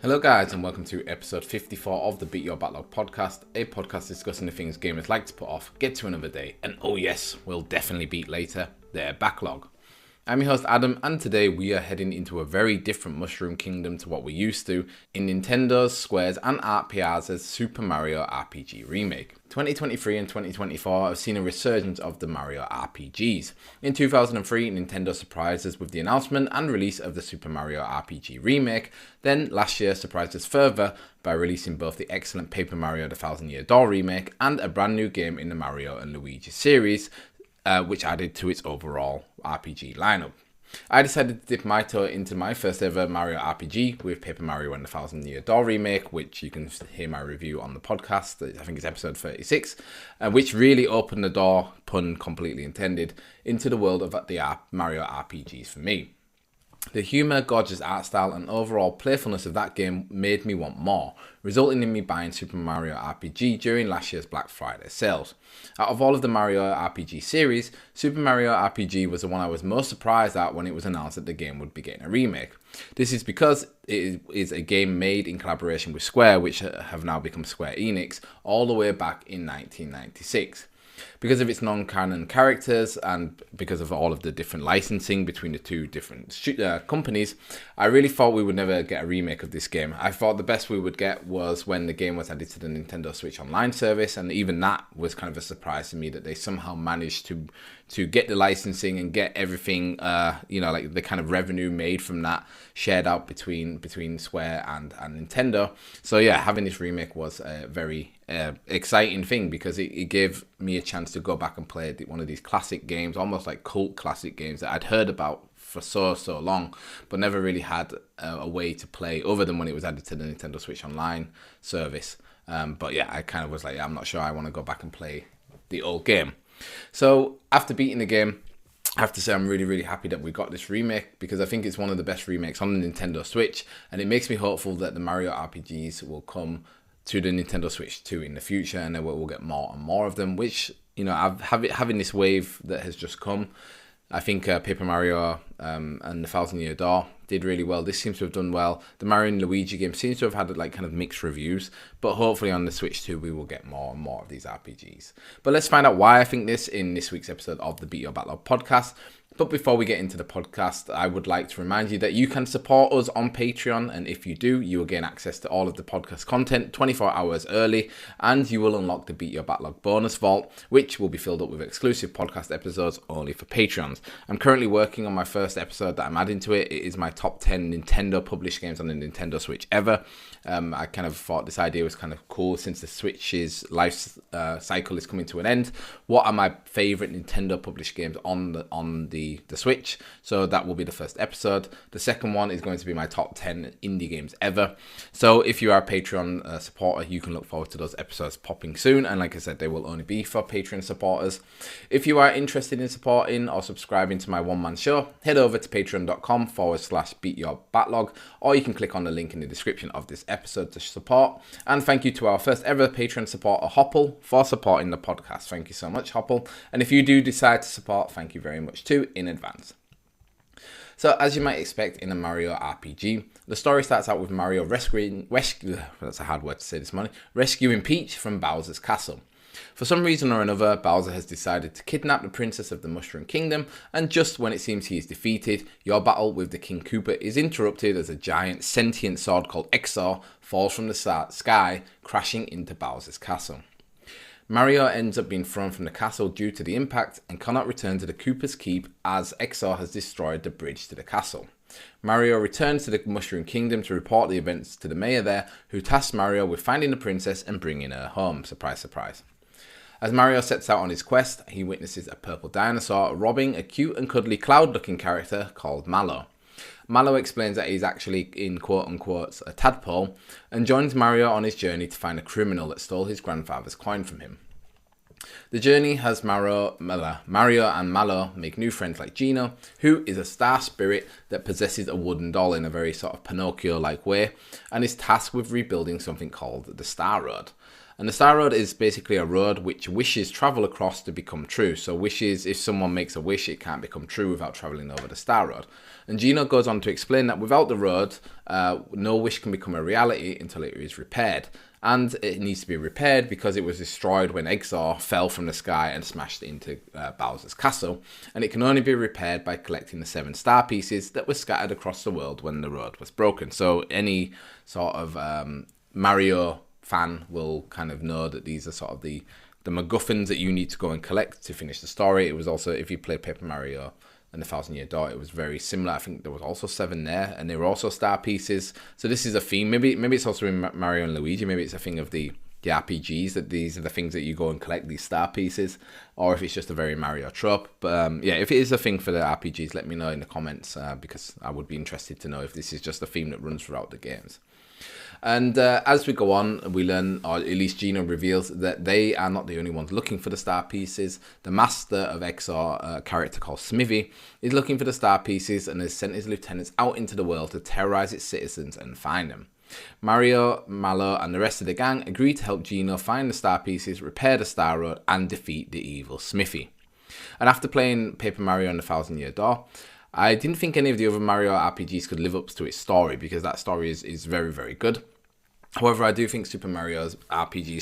Hello guys and welcome to episode 54 of the Beat Your Backlog podcast, a podcast discussing the things gamers like to put off, get to another day, and oh yes, will definitely beat later, their backlog. I'm your host Adam, and today we are heading into a very different mushroom kingdom to what we're used to in Nintendo's, Square's and Art Piazza's Super Mario RPG Remake. 2023 and 2024 have seen a resurgence of the Mario RPGs. In 2003, Nintendo surprised us with the announcement and release of the Super Mario RPG Remake. Then last year surprised us further by releasing both the excellent Paper Mario The Thousand Year Door remake and a brand new game in the Mario and Luigi series, which added to its overall RPG lineup. I decided to dip my toe into my first ever Mario RPG with Paper Mario and the Thousand Year Door remake, which you can hear my review on the podcast. I think it's episode 36, which really opened the door, pun completely intended, into the world of the Mario RPGs for me. The humour, gorgeous art style and overall playfulness of that game made me want more, resulting in me buying Super Mario RPG during last year's Black Friday sales. Out of all of the Mario RPG series, Super Mario RPG was the one I was most surprised at when it was announced that the game would be getting a remake. This is because it is a game made in collaboration with Square, which have now become Square Enix, all the way back in 1996. Because of its non-canon characters and because of all of the different licensing between the two different companies, I really thought we would never get a remake of this game. I thought the best we would get was when the game was added to the Nintendo Switch Online service, and even that was kind of a surprise to me that they somehow managed to get the licensing and get everything, like the kind of revenue made from that shared out between Square and Nintendo. So yeah, having this remake was a very exciting thing because it gave me a chance to go back and play one of these classic games, almost like cult classic games that I'd heard about for so long, but never really had a way to play other than when it was added to the Nintendo Switch Online service. But yeah, I kind of was like, I'm not sure I want to go back and play the old game. So after beating the game, I have to say I'm really happy that we got this remake because I think it's one of the best remakes on the Nintendo Switch, and it makes me hopeful that the Mario RPGs will come to the Nintendo Switch 2 in the future, and then we'll get more and more of them, which, having this wave that has just come, I think Paper Mario and the Thousand Year Door did really well. This seems to have done well. The Mario and Luigi game seems to have had kind of mixed reviews, but hopefully on the Switch 2 we will get more and more of these RPGs. But let's find out why I think this in this week's episode of the Beat Your Backlog podcast. But before we get into the podcast, I would like to remind you that you can support us on Patreon, and if you do, you will gain access to all of the podcast content 24 hours early, and you will unlock the Beat Your Backlog bonus vault, which will be filled up with exclusive podcast episodes only for Patreons. I'm currently working on my first episode that I'm adding to it. It is my top 10 Nintendo published games on the Nintendo Switch ever. I kind of thought this idea was kind of cool since the Switch's life cycle is coming to an end. What are my favourite Nintendo published games on the Switch? So that will be the first episode. The second one is going to be my top 10 indie games ever. So if you are a Patreon supporter, you can look forward to those episodes popping soon. And like I said, they will only be for Patreon supporters. If you are interested in supporting or subscribing to my one-man show, head over to patreon.com/beatyourbacklog, or you can click on the link in the description of this episode to support. And thank you to our first ever Patreon supporter, Hoppel, for supporting the podcast. Thank you so much, Hoppel. And if you do decide to support, thank you very much too in advance. So as you might expect in a Mario RPG, the story starts out with Mario rescuing Peach from Bowser's castle. For some reason or another, Bowser has decided to kidnap the princess of the Mushroom Kingdom, and just when it seems he is defeated, your battle with the King Koopa is interrupted as a giant sentient sword called Exor falls from the sky, crashing into Bowser's castle. Mario ends up being thrown from the castle due to the impact and cannot return to the Koopa's Keep as Exor has destroyed the bridge to the castle. Mario returns to the Mushroom Kingdom to report the events to the mayor there, who tasks Mario with finding the princess and bringing her home. Surprise, surprise. As Mario sets out on his quest, he witnesses a purple dinosaur robbing a cute and cuddly cloud-looking character called Mallow. Mallow explains that he's actually, in quote-unquote, a tadpole, and joins Mario on his journey to find a criminal that stole his grandfather's coin from him. The journey has Mario and Mallow make new friends like Gino, who is a star spirit that possesses a wooden doll in a very sort of Pinocchio-like way, and is tasked with rebuilding something called the Star Road. And the Star Road is basically a road which wishes travel across to become true. So wishes, if someone makes a wish, it can't become true without traveling over the Star Road. And Gino goes on to explain that without the road, no wish can become a reality until it is repaired. And it needs to be repaired because it was destroyed when Exor fell from the sky and smashed into Bowser's castle. And it can only be repaired by collecting the 7 star pieces that were scattered across the world when the road was broken. So any sort of Mario fan will kind of know that these are sort of the MacGuffins that you need to go and collect to finish the story. It was also, if you played Paper Mario and the Thousand Year Door, it was very similar. I think there was also 7 there, and they were also star pieces. So this is a theme. Maybe it's also in Mario and Luigi. Maybe it's a thing of the RPGs, that these are the things that you go and collect, these star pieces, or if it's just a very Mario trope. But yeah, if it is a thing for the RPGs, let me know in the comments, because I would be interested to know if this is just a theme that runs throughout the games. And as we go on, we learn, or at least Gino reveals, that they are not the only ones looking for the star pieces. The master of Exor, a character called Smithy, is looking for the star pieces and has sent his lieutenants out into the world to terrorize its citizens and find them. Mario, Mallow, and the rest of the gang agree to help Gino find the star pieces, repair the Star Road, and defeat the evil Smithy. And after playing Paper Mario and the Thousand Year Door, I didn't think any of the other Mario RPGs could live up to its story, because that story is very, very good. However, I do think Super Mario's RPG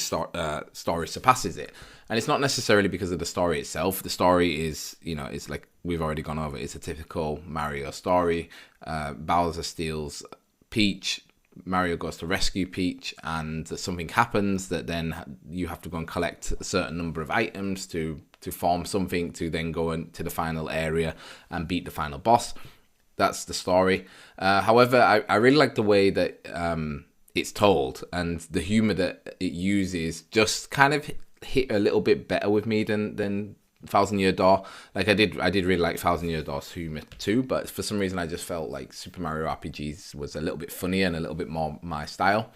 story surpasses it. And it's not necessarily because of the story itself. The story is, it's like we've already gone over. It's a typical Mario story. Bowser steals Peach. Mario goes to rescue Peach, and something happens that then you have to go and collect a certain number of items to form something to then go into the final area and beat the final boss. That's the story. However, I really like the way that it's told, and the humor that it uses just kind of hit a little bit better with me than Thousand Year Door. Like I did really like Thousand Year Door's humor too, but for some reason I just felt like Super Mario RPGs was a little bit funnier and a little bit more my style.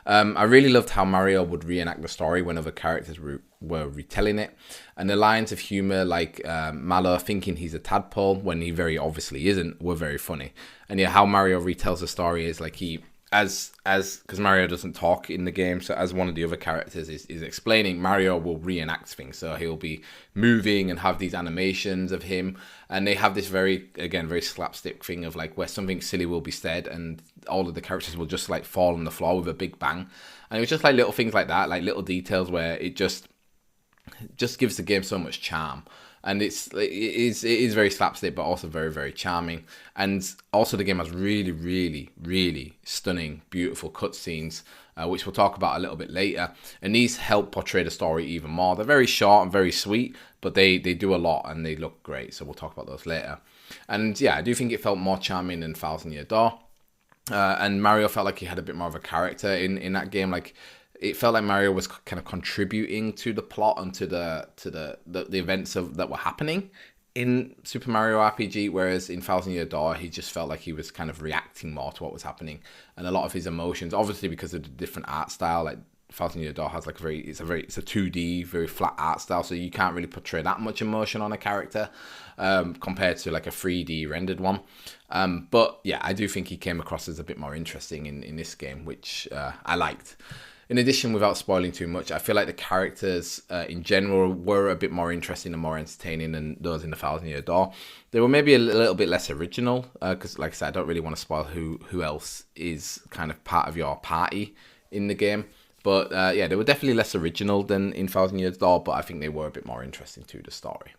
I really loved how Mario would reenact the story when other characters were retelling it, and the lines of humor like Mallow thinking he's a tadpole when he very obviously isn't were very funny. And yeah, how Mario retells the story is like because Mario doesn't talk in the game, so as one of the other characters is explaining, Mario will reenact things. So he'll be moving and have these animations of him, and they have this very slapstick thing of like where something silly will be said and all of the characters will just like fall on the floor with a big bang. And it was just like little things like that, like little details where it just gives the game so much charm. And it is very slapstick, but also very, very charming. And also the game has really, really, really stunning, beautiful cutscenes, which we'll talk about a little bit later. And these help portray the story even more. They're very short and very sweet, but they do a lot and they look great. So we'll talk about those later. And yeah, I do think it felt more charming than Thousand Year Door. And Mario felt like he had a bit more of a character in that game. Like, it felt like Mario was kind of contributing to the plot and to the events that were happening in Super Mario RPG, whereas in Thousand Year Door, he just felt like he was kind of reacting more to what was happening, and a lot of his emotions, obviously because of the different art style. Like Thousand Year Door has like it's a 2D, very flat art style, so you can't really portray that much emotion on a character compared to like a 3D rendered one. But yeah, I do think he came across as a bit more interesting in this game, which I liked. In addition, without spoiling too much, I feel like the characters in general were a bit more interesting and more entertaining than those in the Thousand Year Door. They were maybe a little bit less original, because like I said, I don't really want to spoil who else is kind of part of your party in the game. But yeah, they were definitely less original than in Thousand Year Door, but I think they were a bit more interesting to the story.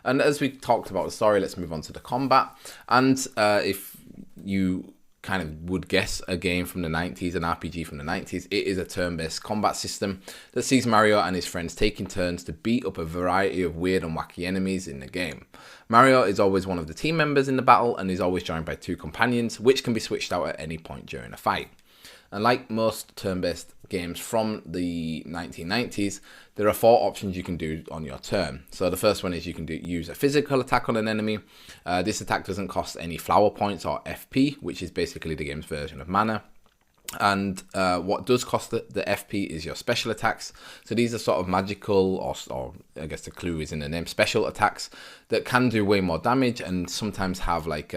And as we talked about the story, let's move on to the combat. And if you kind of would guess a game from the 90s, an RPG from the 90s, it is a turn-based combat system that sees Mario and his friends taking turns to beat up a variety of weird and wacky enemies in the game. Mario is always one of the team members in the battle and is always joined by 2 companions, which can be switched out at any point during a fight. And like most turn-based games from the 1990s, there are 4 options you can do on your turn. So the first one is you can use a physical attack on an enemy. This attack doesn't cost any flower points or FP, which is basically the game's version of mana. And what does cost the FP is your special attacks. So these are sort of magical, or I guess the clue is in the name, special attacks that can do way more damage and sometimes have like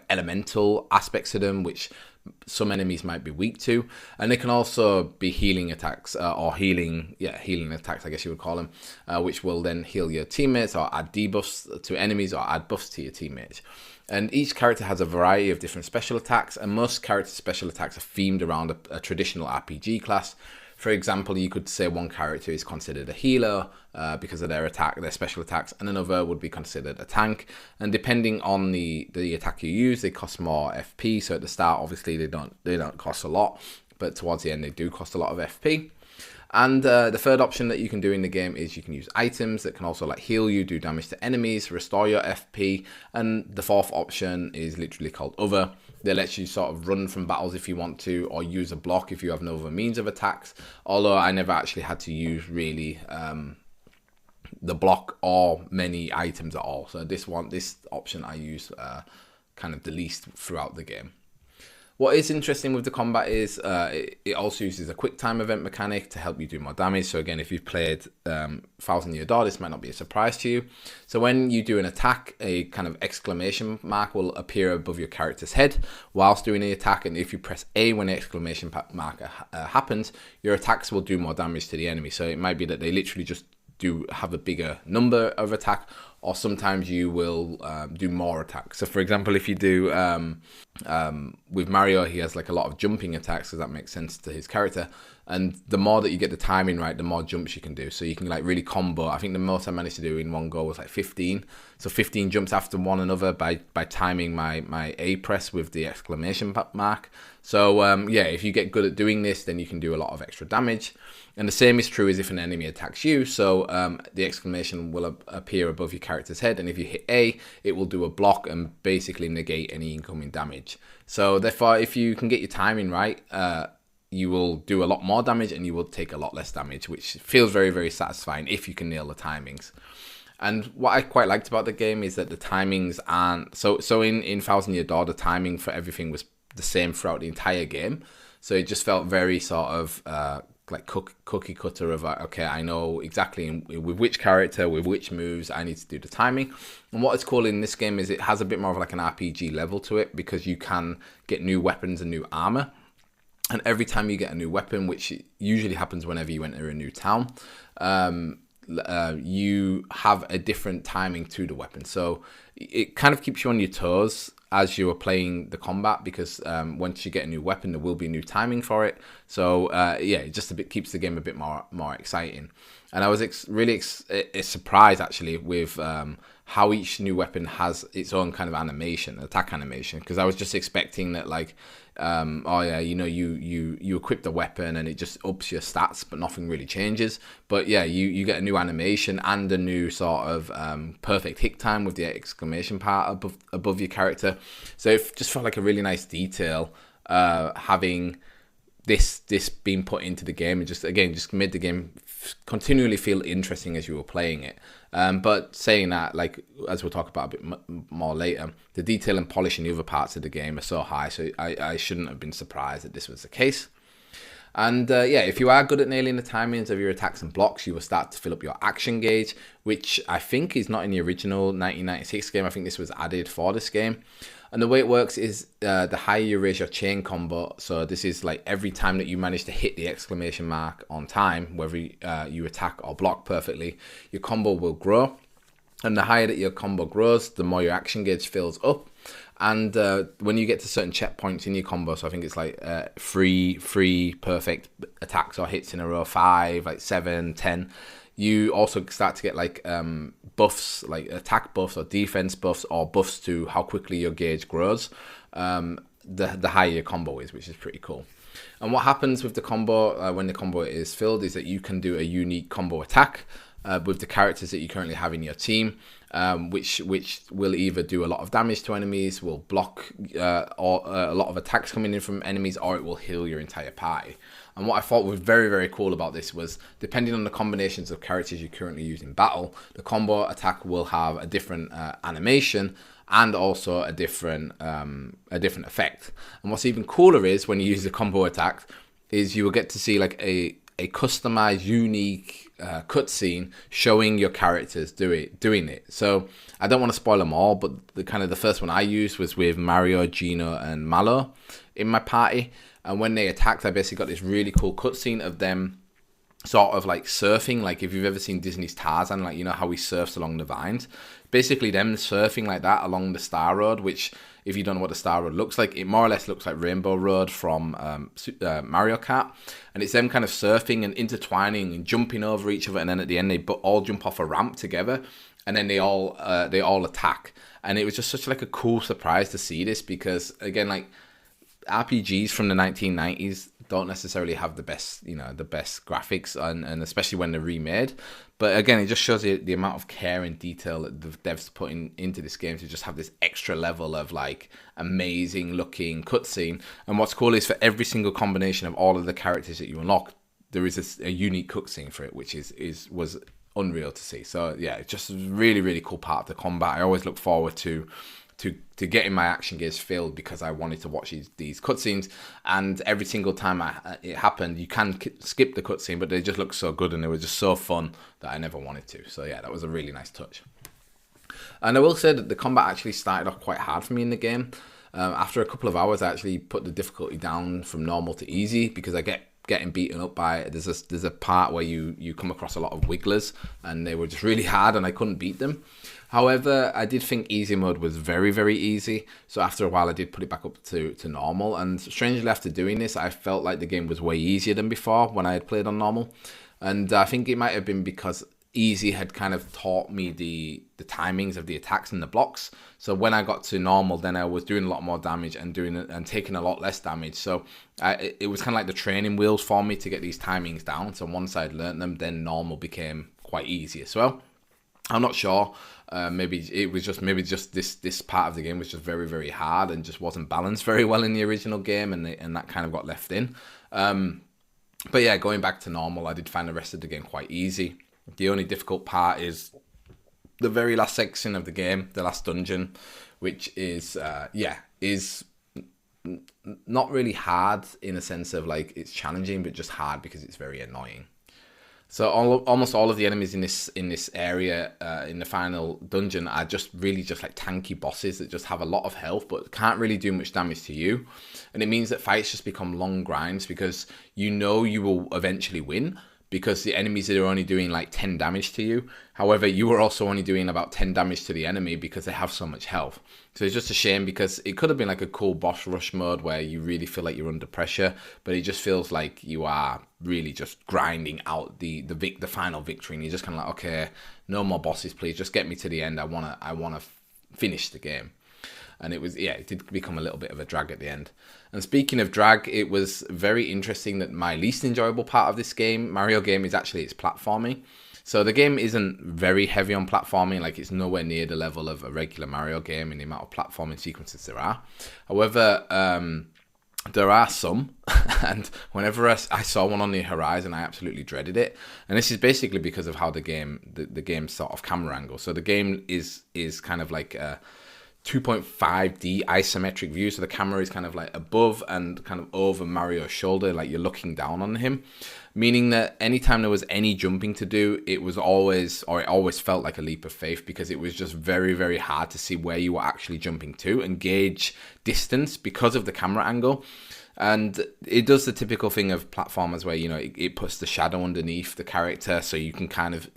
elemental aspects to them, which some enemies might be weak to. And they can also be healing attacks, or healing attacks, I guess you would call them, which will then heal your teammates or add debuffs to enemies or add buffs to your teammates. And each character has a variety of different special attacks, and most character special attacks are themed around a traditional RPG class. For example, you could say one character is considered a healer because of their special attacks, and another would be considered a tank. And depending on the attack you use, they cost more FP. So at the start, obviously, they don't cost a lot, but towards the end, they do cost a lot of FP. And the third option that you can do in the game is you can use items that can also like heal you, do damage to enemies, restore your FP. And the fourth option is literally called Other. That lets you sort of run from battles if you want to, or use a block if you have no other means of attacks. Although I never actually had to use really the block or many items at all. So this option I use kind of the least throughout the game. What is interesting with the combat is it also uses a quick time event mechanic to help you do more damage. So again, if you've played Thousand Year Door, this might not be a surprise to you. So when you do an attack, a kind of exclamation mark will appear above your character's head whilst doing the attack. And if you press A when the exclamation mark happens, your attacks will do more damage to the enemy. So it might be that they literally just do have a bigger number of attack, or sometimes you will do more attacks. So for example, if you do with Mario, he has like a lot of jumping attacks, because that makes sense to his character. And the more that you get the timing right, the more jumps you can do. So you can like really combo. I think the most I managed to do in one go was like 15. So 15 jumps after one another by timing my A press with the exclamation mark. So yeah, if you get good at doing this, then you can do a lot of extra damage. And the same is true as if an enemy attacks you. So the exclamation will appear above your character's head. And if you hit A, it will do a block and basically negate any incoming damage. So therefore, if you can get your timing right, you will do a lot more damage and you will take a lot less damage, which feels very, very satisfying if you can nail the timings. And what I quite liked about the game is that the timings aren't... So in Thousand Year Door, the timing for everything was the same throughout the entire game. So it just felt very sort of like cookie cutter of okay, I know exactly with which character, with which moves I need to do the timing. And what it's cool in this game is it has a bit more of like an RPG level to it, because you can get new weapons and new armor. And every time you get a new weapon, which usually happens whenever you enter a new town, you have a different timing to the weapon. So it kind of keeps you on your toes as you are playing the combat, because once you get a new weapon, there will be new timing for it. So yeah, it just keeps the game a bit more exciting. And I was really surprised actually with how each new weapon has its own kind of attack animation, because I was just expecting that like, oh yeah, you know, you equip the weapon and it just ups your stats, but nothing really changes. But yeah, you get a new animation and a new sort of perfect hit time with the exclamation part above your character. So it just felt like a really nice detail having this being put into the game, and just made the game continually feel interesting as you were playing it. But saying that, like, as we'll talk about a bit more later, the detail and polish in the other parts of the game are so high, so I shouldn't have been surprised that this was the case. And yeah, if you are good at nailing the timings of your attacks and blocks, you will start to fill up your action gauge, which I think is not in the original 1996 game. I think this was added for this game. And the way it works is the higher you raise your chain combo, so this is like every time that you manage to hit the exclamation mark on time, whether you attack or block perfectly, your combo will grow. And the higher that your combo grows, the more your action gauge fills up. And when you get to certain checkpoints in your combo, so I think it's like three perfect attacks or hits in a row, 5, like 7, 10, you also start to get like buffs, like attack buffs or defense buffs, or buffs to how quickly your gauge grows, the higher your combo is, which is pretty cool. And what happens with the combo when the combo is filled is that you can do a unique combo attack with the characters that you currently have in your team, which will either do a lot of damage to enemies, will block or a lot of attacks coming in from enemies, or it will heal your entire party. And what I thought was very, very cool about this was, depending on the combinations of characters you currently use in battle, the combo attack will have a different animation and also a different effect. And what's even cooler is when you use the combo attack, is you will get to see like a a customized, unique cutscene showing your characters doing it. So I don't want to spoil them all, but the first one I used was with Mario, Gino, and Mallow in my party. And when they attacked, I basically got this really cool cutscene of them sort of like surfing, like if you've ever seen Disney's Tarzan, like, you know how he surfs along the vines, basically them surfing like that along the Star Road, which, if you don't know what the Star Road looks like, it more or less looks like Rainbow Road from Mario Kart, and it's them kind of surfing and intertwining and jumping over each other, and then at the end they all jump off a ramp together, and then they all attack. And it was just such like a cool surprise to see this, because again, like, RPGs from the 1990s don't necessarily have the best graphics, and especially when they're remade. But again, it just shows you the amount of care and detail that the devs put into this game to just have this extra level of like amazing looking cutscene. And what's cool is for every single combination of all of the characters that you unlock, there is a unique cutscene for it, which was unreal to see. So yeah, it's just a really, really cool part of the combat. I always look forward to getting my action gears filled, because I wanted to watch these cutscenes, and every single time it happened, you can skip the cutscene, but they just look so good and they were just so fun that I never wanted to. So yeah, that was a really nice touch. And I will say that the combat actually started off quite hard for me in the game. After a couple of hours, I actually put the difficulty down from normal to easy, because I getting beaten up by, there's a part where you come across a lot of wigglers, and they were just really hard and I couldn't beat them. However, I did think easy mode was very, very easy, so after a while I did put it back up to normal, and strangely after doing this, I felt like the game was way easier than before when I had played on normal. And I think it might have been because easy had kind of taught me the timings of the attacks and the blocks. So when I got to normal, then I was doing a lot more damage and taking a lot less damage. So it was kind of like the training wheels for me to get these timings down. So once I'd learned them, then normal became quite easy as well. I'm not sure. Maybe just this part of the game was just very, very hard and just wasn't balanced very well in the original game, and that kind of got left in. But yeah, going back to normal, I did find the rest of the game quite easy. The only difficult part is the very last section of the game, the last dungeon, which is not really hard in a sense of like it's challenging, but just hard because it's very annoying. So almost all of the enemies in this area in the final dungeon are just like tanky bosses that just have a lot of health but can't really do much damage to you. And it means that fights just become long grinds, because you know you will eventually win, because the enemies are only doing like 10 damage to you. However, you are also only doing about 10 damage to the enemy because they have so much health. So it's just a shame, because it could have been like a cool boss rush mode where you really feel like you're under pressure, but it just feels like you are really just grinding out the final victory, and you're just kind of like, okay, no more bosses, please, just get me to the end. I wanna finish the game. And it did become a little bit of a drag at the end. And speaking of drag, it was very interesting that my least enjoyable part of this Mario game, is actually its platforming. So the game isn't very heavy on platforming, like it's nowhere near the level of a regular Mario game in the amount of platforming sequences there are. However, there are some, and whenever I saw one on the horizon, I absolutely dreaded it. And this is basically because of how the game's sort of camera angle. So the game is kind of like a 2.5D isometric view, so the camera is kind of like above and kind of over Mario's shoulder, like you're looking down on him, meaning that anytime there was any jumping to do, it always felt like a leap of faith, because it was just very, very hard to see where you were actually jumping to and gauge distance because of the camera angle. And it does the typical thing of platformers where, you know, it puts the shadow underneath the character so you can kind of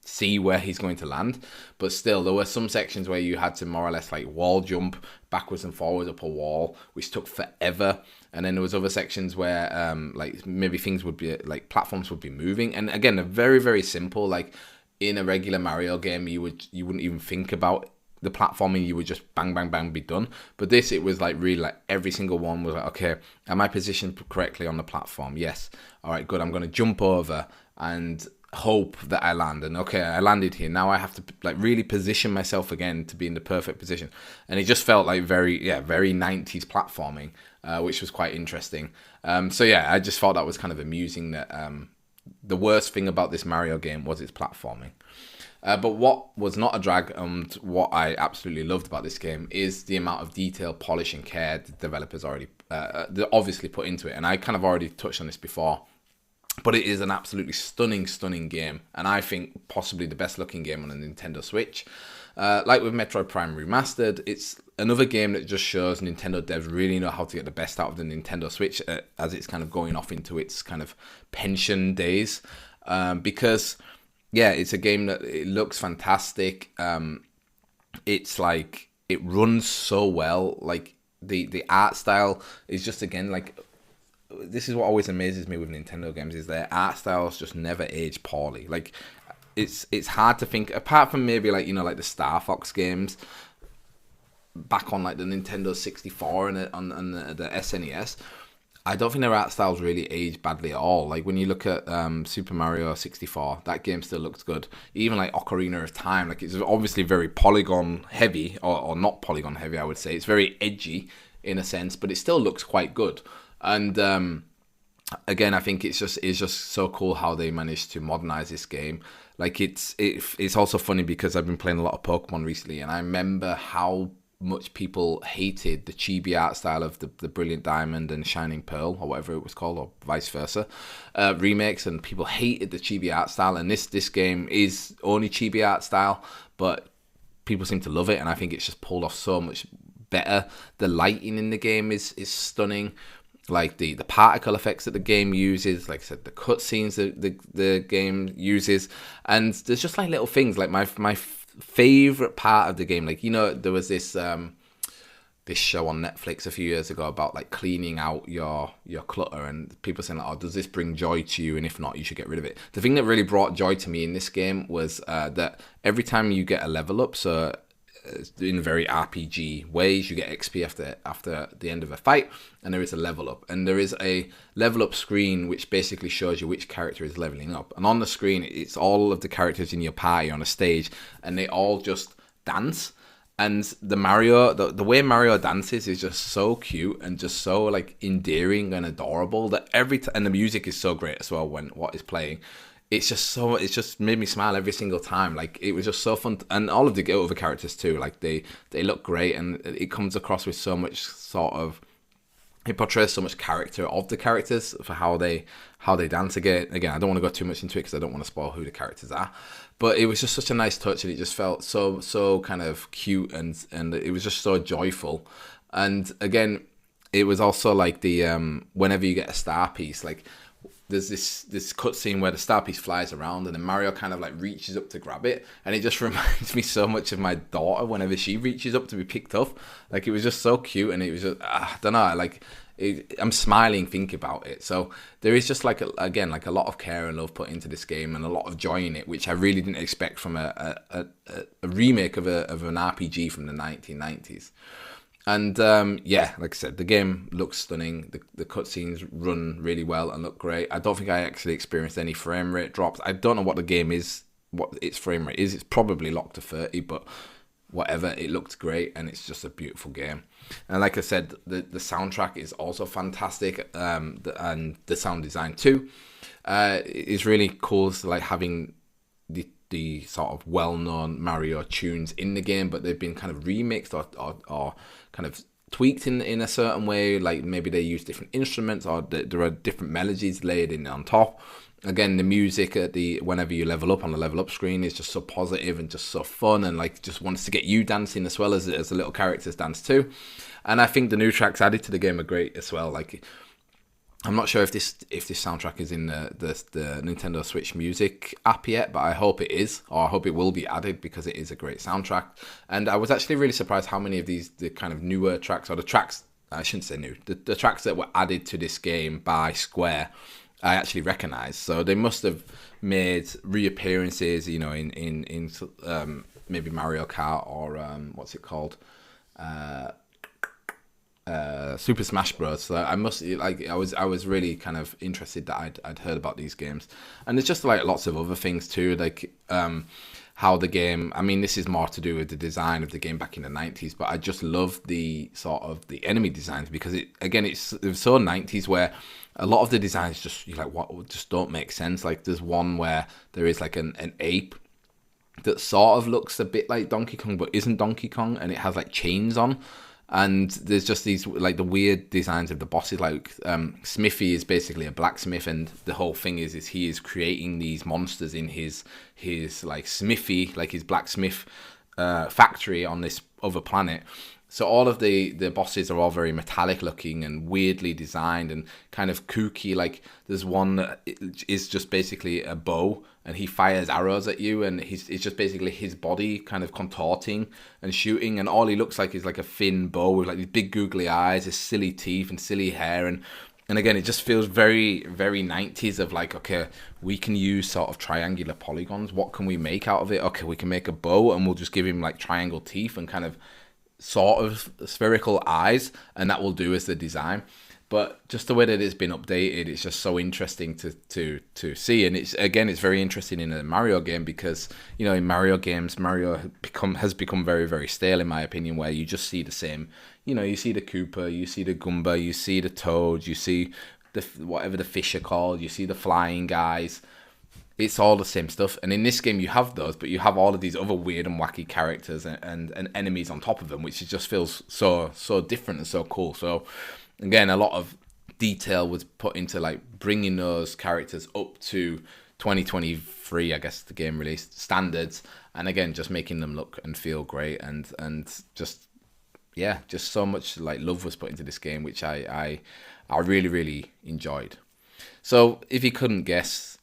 see where he's going to land. But still, there were some sections where you had to more or less like wall jump backwards and forwards up a wall, which took forever. And then there was other sections where like maybe things would be like platforms would be moving, and again, they're very, very simple. Like in a regular Mario game, you wouldn't even think about the platforming, you would just bang bang bang be done. But this, it was like really like every single one was like, okay, am I positioned correctly on the platform? Yes. All right, good. I'm going to jump over and hope that I land, and okay, I landed here. Now I have to like really position myself again to be in the perfect position. And it just felt like very 90s platforming, which was quite interesting. So yeah, I just thought that was kind of amusing that the worst thing about this Mario game was its platforming. But what was not a drag, and what I absolutely loved about this game, is the amount of detail, polish and care the developers already obviously put into it. And I kind of already touched on this before. But it is an absolutely stunning game, and I think possibly the best looking game on a Nintendo Switch. Like with Metroid Prime Remastered, it's another game that just shows Nintendo devs really know how to get the best out of the Nintendo Switch as it's kind of going off into its kind of pension days. Because, yeah, it's a game that it looks fantastic. It's like, it runs so well. Like, the art style is just, again, like, this is what always amazes me with Nintendo games, is their art styles just never age poorly. Like, it's hard to think, apart from maybe like, you know, like the Star Fox games back on like the Nintendo 64 and on the SNES, I don't think their art styles really age badly at all. Like when you look at Super Mario 64, that game still looks good. Even like Ocarina of Time, like it's obviously very polygon heavy, or not polygon heavy, I would say. It's very edgy in a sense, but it still looks quite good. And again, I think it's just so cool how they managed to modernize this game. Like it's also funny because I've been playing a lot of Pokemon recently, and I remember how much people hated the chibi art style of the Brilliant Diamond and Shining Pearl, or whatever it was called, or vice versa, remakes, and people hated the chibi art style. And this game is only chibi art style, but people seem to love it, and I think it's just pulled off so much better. The lighting in the game is stunning. Like the particle effects that the game uses, like I said, the cutscenes that the game uses, and there's just like little things. Like my favorite part of the game, like, you know, there was this show on Netflix a few years ago about like cleaning out your clutter, and people saying like, oh, does this bring joy to you, and if not, you should get rid of it. The thing that really brought joy to me in this game was that every time you get a level up, so in very RPG ways, you get XP after the end of a fight, and there is a level up, and there is a level up screen which basically shows you which character is leveling up. And on the screen, it's all of the characters in your party on a stage, and they all just dance. And the way Mario dances is just so cute and just so like endearing and adorable that and the music is so great as well when what is playing. It's just made me smile every single time. Like, it was just so fun. And all of the other characters too, like they look great, and it comes across with so much it portrays so much character of the characters for how they dance. Again, I don't want to go too much into it because I don't want to spoil who the characters are. But it was just such a nice touch, and it just felt so kind of cute, and it was just so joyful. And again, it was also like the whenever you get a star piece, like, there's this cutscene where the star piece flies around, and then Mario kind of like reaches up to grab it, and it just reminds me so much of my daughter whenever she reaches up to be picked up. Like, it was just so cute, and it was just I don't know, like, I'm smiling thinking about it. So there is just like a lot of care and love put into this game, and a lot of joy in it, which I really didn't expect from a remake of an RPG from the 1990s. And yeah, like I said, the game looks stunning. The cutscenes run really well and look great. I don't think I actually experienced any frame rate drops. I don't know what the game is, what its frame rate is. It's probably locked to 30, but whatever, it looked great, and it's just a beautiful game. And like I said, the soundtrack is also fantastic, and the sound design too. It's really cool, so like having the sort of well-known Mario tunes in the game, but they've been kind of remixed or kind of tweaked in a certain way. Like maybe they use different instruments, or there are different melodies laid in on top. Again, the music whenever you level up on the level up screen is just so positive and just so fun, and like just wants to get you dancing as well as the little characters dance too. And I think the new tracks added to the game are great as well. Like, I'm not sure if this soundtrack is in the Nintendo Switch Music app yet, but I hope it is, or I hope it will be added, because it is a great soundtrack. And I was actually really surprised how many of the kind of newer tracks, or the tracks, I shouldn't say new, the tracks that were added to this game by Square, I actually recognise. So they must have made reappearances, you know, in maybe Mario Kart, or what's it called? Super Smash Bros. So I was really kind of interested that I'd heard about these games. And there's just like lots of other things too, like how the game, I mean, this is more to do with the design of the game back in the 90s, but I just love the sort of the enemy designs, because it was so 90s, where a lot of the designs just, you're like, what, just don't make sense. Like, there's one where there is like an ape that sort of looks a bit like Donkey Kong but isn't Donkey Kong, and it has like chains on. And there's just these like the weird designs of the bosses. Like Smithy is basically a blacksmith, and the whole thing is he is creating these monsters in his like smithy, like his blacksmith factory on this other planet. So all of the bosses are all very metallic looking and weirdly designed and kind of kooky. Like there's one that is just basically a bow and he fires arrows at you, and it's just basically his body kind of contorting and shooting, and all he looks like is like a thin bow with like these big googly eyes, his silly teeth and silly hair, and again, it just feels very, very 90s of like, okay, we can use sort of triangular polygons. What can we make out of it? Okay, we can make a bow and we'll just give him like triangle teeth and kind of sort of spherical eyes, and that will do as the design. But just the way that it's been updated, it's just so interesting to see. And it's very interesting in a Mario game, because in Mario games, Mario has become very, very stale in my opinion, where you just see the same. You see the Koopa, you see the Goomba, you see the Toad, you see whatever the fish are called, you see the flying guys. It's all the same stuff. And in this game, you have those, but you have all of these other weird and wacky characters and enemies on top of them, which just feels so different and so cool. So again, a lot of detail was put into like bringing those characters up to 2023, I guess the game released standards, and again, just making them look and feel great, and just so much like love was put into this game, which I really, really enjoyed. So if you couldn't guess,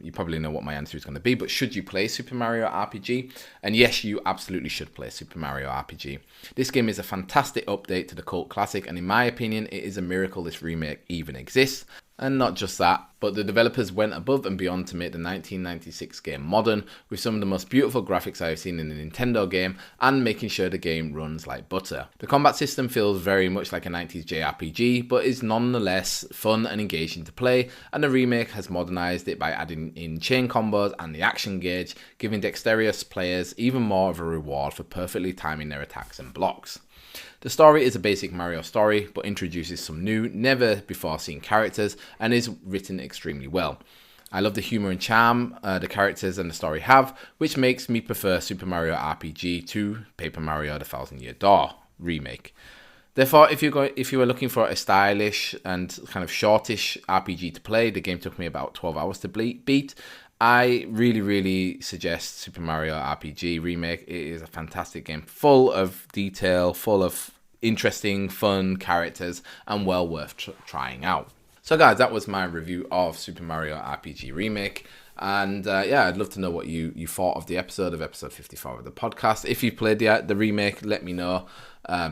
you probably know what my answer is going to be, but should you play Super Mario RPG? And yes, you absolutely should play Super Mario RPG. This game is a fantastic update to the cult classic, and in my opinion, it is a miracle this remake even exists. And not just that, but the developers went above and beyond to make the 1996 game modern, with some of the most beautiful graphics I have seen in a Nintendo game, and making sure the game runs like butter. The combat system feels very much like a 90s JRPG, but is nonetheless fun and engaging to play, and the remake has modernized it by adding in chain combos and the action gauge, giving dexterous players even more of a reward for perfectly timing their attacks and blocks. The story is a basic Mario story, but introduces some new, never before seen characters, and is written extremely well. I love the humour and charm the characters and the story have, which makes me prefer Super Mario RPG to Paper Mario The Thousand Year Door remake. Therefore, if you were looking for a stylish and kind of shortish RPG to play, the game took me about 12 hours to beat. I really, really suggest Super Mario RPG Remake. It is a fantastic game, full of detail, full of interesting, fun characters, and well worth trying out. So guys, that was my review of Super Mario RPG Remake. And I'd love to know what you thought of the episode 54 of the podcast. If you've played the remake, let me know,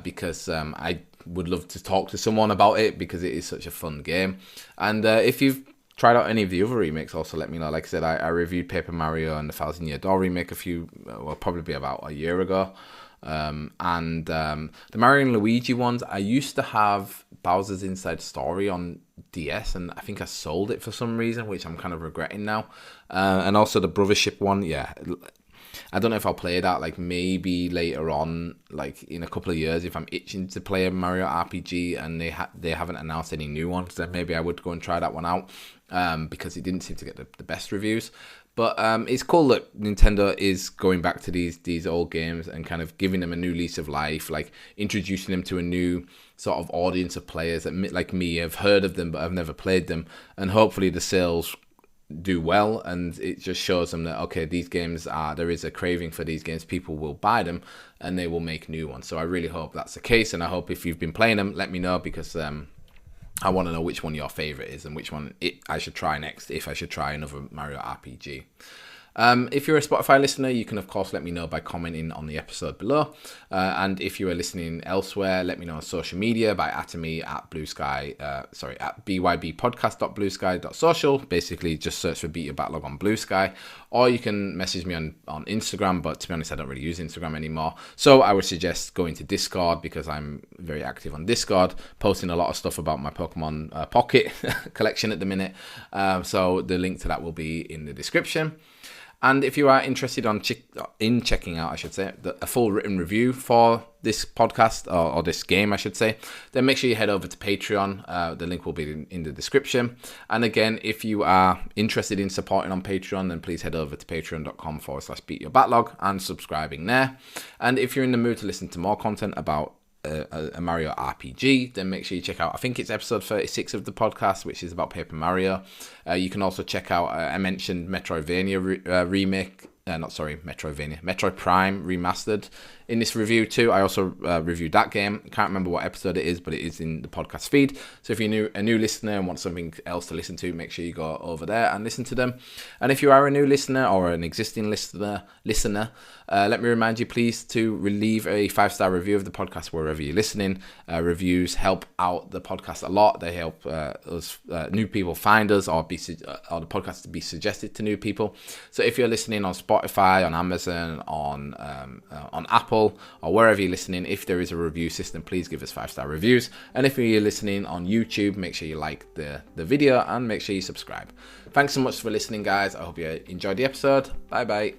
because I would love to talk to someone about it, because it is such a fun game. And if you've tried out any of the other remakes, also let me know. Like I said, I reviewed Paper Mario and the Thousand Year Door remake probably about a year ago. The Mario and Luigi ones, I used to have Bowser's Inside Story on DS, and I think I sold it for some reason, which I'm kind of regretting now. And also the Brothership one, I don't know if I'll play that, like maybe later on, like in a couple of years, if I'm itching to play a Mario RPG and they haven't announced any new ones, then maybe I would go and try that one out, because it didn't seem to get the best reviews. But it's cool that Nintendo is going back to these old games and kind of giving them a new lease of life, like introducing them to a new sort of audience of players that, like me, have heard of them but have never played them. And hopefully the sales do well, and it just shows them that, okay, these games there is a craving for these games, people will buy them and they will make new ones. So I really hope that's the case, and I hope if you've been playing them, let me know, because I want to know which one your favorite is and which one I should try next, if I should try another Mario RPG. If you're a Spotify listener, you can of course let me know by commenting on the episode below. And if you are listening elsewhere, let me know on social media by @me at bybpodcast.bluesky.social. Basically, just search for Beat Your Backlog on Blue Sky. Or you can message me on Instagram, but to be honest, I don't really use Instagram anymore. So I would suggest going to Discord, because I'm very active on Discord, posting a lot of stuff about my Pokemon Pocket collection at the minute. So the link to that will be in the description. And if you are interested in checking out, I should say, a full written review for this podcast, or this game, I should say, then make sure you head over to Patreon. The link will be in the description. And again, if you are interested in supporting on Patreon, then please head over to patreon.com/beatyourbacklog and subscribing there. And if you're in the mood to listen to more content about a Mario RPG, then make sure you check out, I think it's episode 36 of the podcast, which is about Paper Mario. You can also check out, I mentioned Metroidvania remake. Metroid Prime Remastered in this review too. I also reviewed that game. Can't remember what episode it is, but it is in the podcast feed. So if you're a new listener and want something else to listen to, make sure you go over there and listen to them. And if you are a new listener or an existing listener, let me remind you, please, to leave a 5-star review of the podcast wherever you're listening. Reviews help out the podcast a lot. They help us new people find us, or the podcast to be suggested to new people. So if you're listening on Spotify, on Amazon, on Apple, or wherever you're listening, if there is a review system, please give us 5-star reviews. And if you're listening on YouTube, make sure you like the video and make sure you subscribe. Thanks so much for listening, guys. I hope you enjoyed the episode. Bye bye.